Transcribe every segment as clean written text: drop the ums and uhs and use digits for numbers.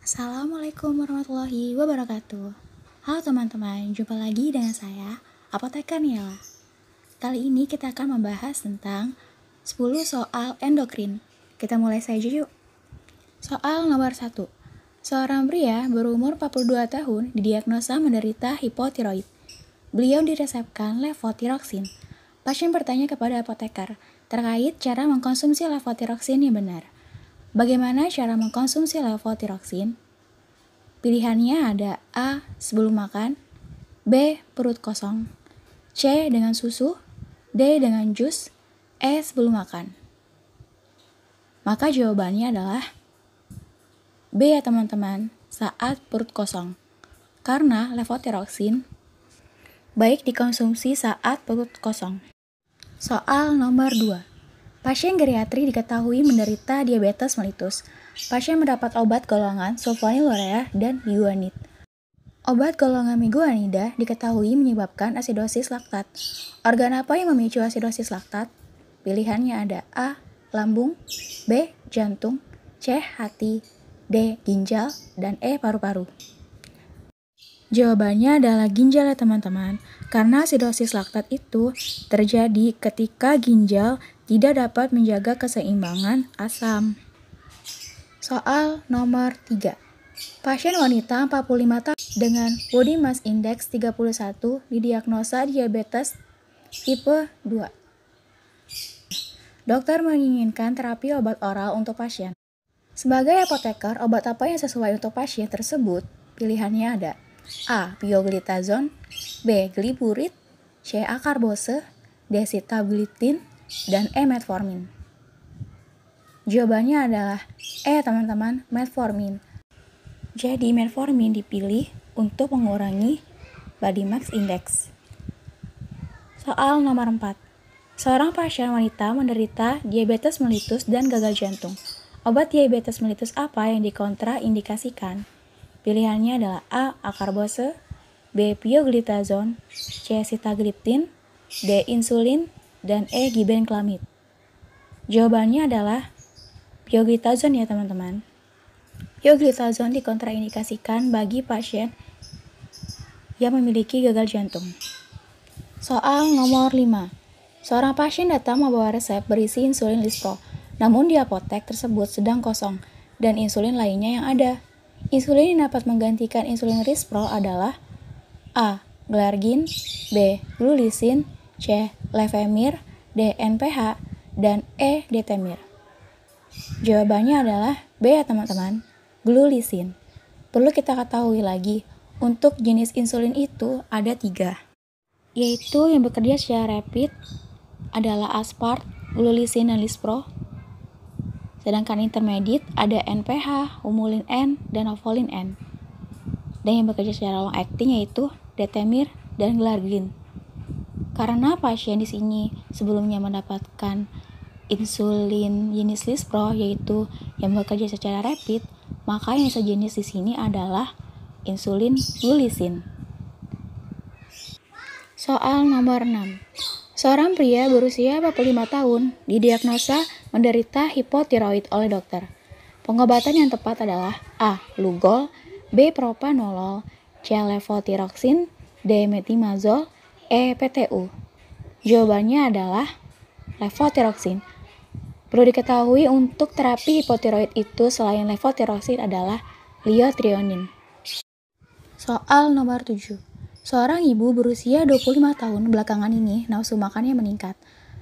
Assalamualaikum warahmatullahi wabarakatuh. Halo teman-teman, jumpa lagi dengan saya, Apoteker Niela. Kali ini kita akan membahas tentang 10 soal endokrin. Kita mulai saja yuk. Soal nomor 1. Seorang pria berumur 42 tahun didiagnosa menderita hipotiroid. Beliau diresepkan levotiroksin. Pasien bertanya kepada apoteker terkait cara mengkonsumsi levotiroksin yang benar. Bagaimana cara mengkonsumsi levotiroksin? Pilihannya ada A. Sebelum makan, B. Perut kosong, C. Dengan susu, D. Dengan jus, E. Sebelum makan. Maka jawabannya adalah B ya teman-teman, saat perut kosong. Karena levotiroksin baik dikonsumsi saat perut kosong. Soal nomor 2. Pasien geriatri diketahui menderita diabetes mellitus. Pasien mendapat obat golongan sulfonylurea dan biguanid. Obat golongan biguanida diketahui menyebabkan asidosis laktat. Organ apa yang memicu asidosis laktat? Pilihannya ada A. Lambung, B. Jantung, C. Hati, D. Ginjal, dan E. Paru-paru. Jawabannya adalah ginjal ya teman-teman, karena asidosis laktat itu terjadi ketika ginjal tidak dapat menjaga keseimbangan asam. Soal nomor 3. Pasien wanita 45 tahun dengan body mass index 31 didiagnosa diabetes tipe 2. Dokter menginginkan terapi obat oral untuk pasien. Sebagai apoteker, obat apa yang sesuai untuk pasien tersebut? Pilihannya ada A. Pioglitazone, B. Gliburit, C. Acarbose, D. Sitagliptin, dan E. Metformin. Jawabannya adalah E teman-teman, metformin. Jadi metformin dipilih untuk mengurangi body mass index. Soal nomor 4. Seorang pasien wanita menderita diabetes mellitus dan gagal jantung. Obat diabetes mellitus apa yang dikontraindikasikan? Pilihannya adalah A. Acarbose, B. Pioglitazone, C. Sitagliptin, D. Insulin, dan E. Gibenclamide. Jawabannya adalah pioglitazone ya teman-teman. Pioglitazone dikontraindikasikan bagi pasien yang memiliki gagal jantung. Soal nomor 5. Seorang pasien datang membawa resep berisi insulin lispro, namun di apotek tersebut sedang kosong dan insulin lainnya yang ada. Insulin yang dapat menggantikan insulin lispro adalah A. Glargin, B. Glulisin, C. Levemir, D. NPH, dan E. Detemir. Jawabannya adalah B ya teman-teman, glulisin. Perlu kita ketahui lagi, untuk jenis insulin itu ada 3, yaitu yang bekerja secara rapid adalah aspart, glulisin, dan lispro. Sedangkan intermediate ada NPH, humulin N, dan ovolin N. Dan yang bekerja secara long acting yaitu detemir dan glargin. Karena pasien di sini sebelumnya mendapatkan insulin jenis lispro yaitu yang bekerja secara rapid, maka yang sejenis di sini adalah insulin glulisin. Soal nomor 6. Seorang pria berusia 45 tahun didiagnosa menderita hipotiroid oleh dokter. Pengobatan yang tepat adalah A. Lugol, B. Propranolol, C. Levotiroksin, D. Metimazol, E. PTU. Jawabannya adalah levotiroksin. Perlu diketahui untuk terapi hipotiroid itu selain levotiroksin adalah liothrionin. Soal nomor 7. Seorang ibu berusia 25 tahun belakangan ini nafsu makannya meningkat.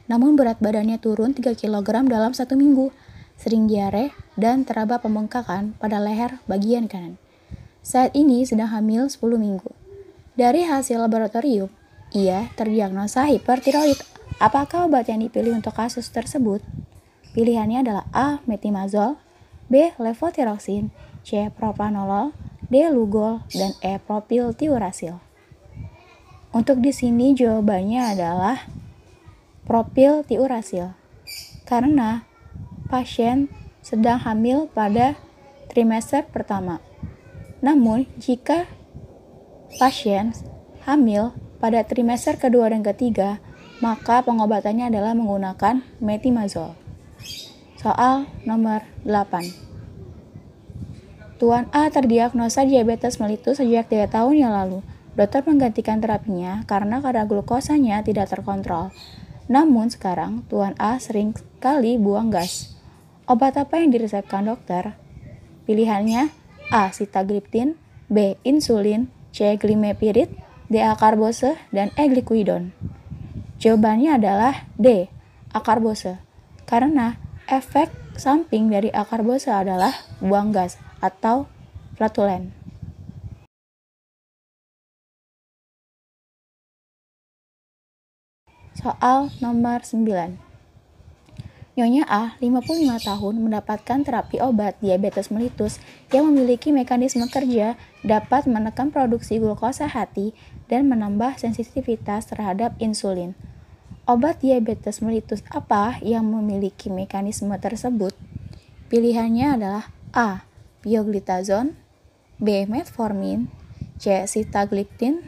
Namun berat badannya turun 3 kg dalam 1 minggu. Sering diare dan teraba pembengkakan pada leher bagian kanan. Saat ini sedang hamil 10 minggu. Dari hasil laboratorium, ia terdiagnosa hipertiroid. Apakah obat yang dipilih untuk kasus tersebut? Pilihannya adalah A. Metimazol, B. Levotiroksin, C. Propranolol, D. Lugol, dan E. Propiltiuracil. Untuk di sini jawabannya adalah propiltiuracil. Karena pasien sedang hamil pada trimester pertama. Namun, jika pasien hamil pada trimester kedua dan ketiga, maka pengobatannya adalah menggunakan metimazol. Soal nomor 8. Tuan A terdiagnosa diabetes mellitus sejak 3 tahun yang lalu. Dokter menggantikan terapinya karena kadar glukosanya tidak terkontrol. Namun sekarang, Tuan A sering kali buang gas. Obat apa yang diresepkan dokter? Pilihannya A. Sitagliptin, B. Insulin, C. Glimepiride, D. Acarbose, dan E. Glyquidone. Jawabannya adalah D. Acarbose. Karena efek samping dari acarbose adalah buang gas atau flatulen. Soal nomor 9. Nyonya A, 55 tahun, mendapatkan terapi obat diabetes mellitus yang memiliki mekanisme kerja dapat menekan produksi glukosa hati dan menambah sensitivitas terhadap insulin. Obat diabetes mellitus apa yang memiliki mekanisme tersebut? Pilihannya adalah A. Pioglitazone, B. Metformin, C. Sitagliptin,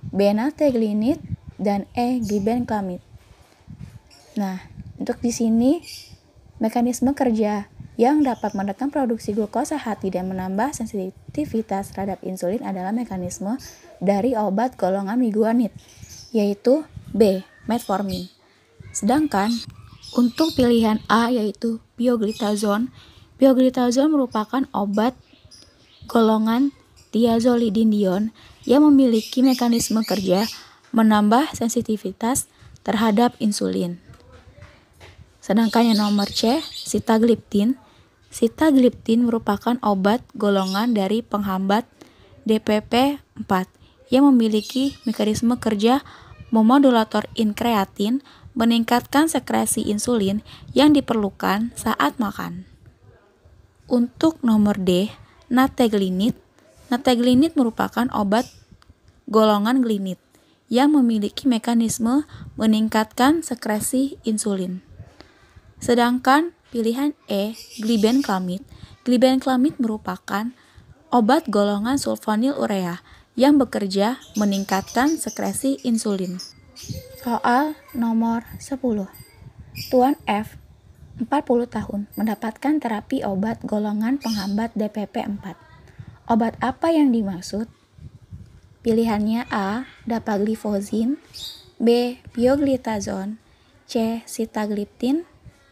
B. Nateglinid, dan E. Glibenclamide. Nah, untuk di sini mekanisme kerja yang dapat menekan produksi glukosa hati dan menambah sensitivitas terhadap insulin adalah mekanisme dari obat golongan miguanid, yaitu B. Metformin. Sedangkan untuk pilihan A yaitu pioglitazone, pioglitazone merupakan obat golongan thiazolidinedione yang memiliki mekanisme kerja menambah sensitivitas terhadap insulin. Sedangkan yang nomor C, sitagliptin. Sitagliptin merupakan obat golongan dari penghambat DPP-4 yang memiliki mekanisme kerja memodulator inkreatin, meningkatkan sekresi insulin yang diperlukan saat makan. Untuk nomor D, nateglinid. Nateglinid merupakan obat golongan glinid yang memiliki mekanisme meningkatkan sekresi insulin. Sedangkan pilihan E, glibenclamide. Glibenclamide merupakan obat golongan sulfonylurea yang bekerja meningkatkan sekresi insulin. Soal nomor 10. Tuan F, 40 tahun, mendapatkan terapi obat golongan penghambat DPP-4. Obat apa yang dimaksud? Pilihannya A. Dapagliflozin, B. Pioglitazone, C. Sitagliptin,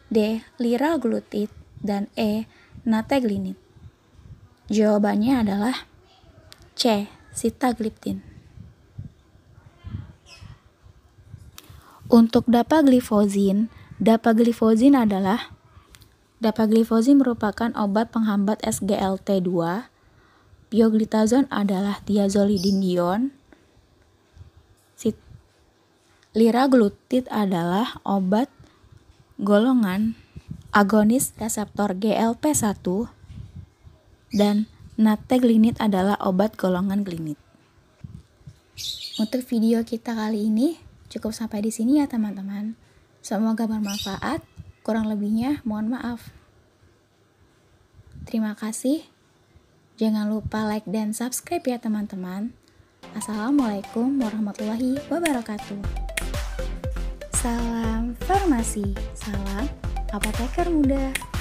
D. Liraglutid, dan E. Nateglinid. Jawabannya adalah C. Sitagliptin. Untuk dapagliflozin merupakan obat penghambat SGLT2. Pioglitazone adalah thiazolidinedione. Liraglutid adalah obat golongan agonis reseptor GLP-1 dan nateglinid adalah obat golongan glinid. Untuk video kita kali ini cukup sampai di sini ya teman-teman. Semoga bermanfaat. Kurang lebihnya mohon maaf. Terima kasih. Jangan lupa like dan subscribe ya teman-teman. Assalamualaikum warahmatullahi wabarakatuh. Salam farmasi, salam apoteker muda.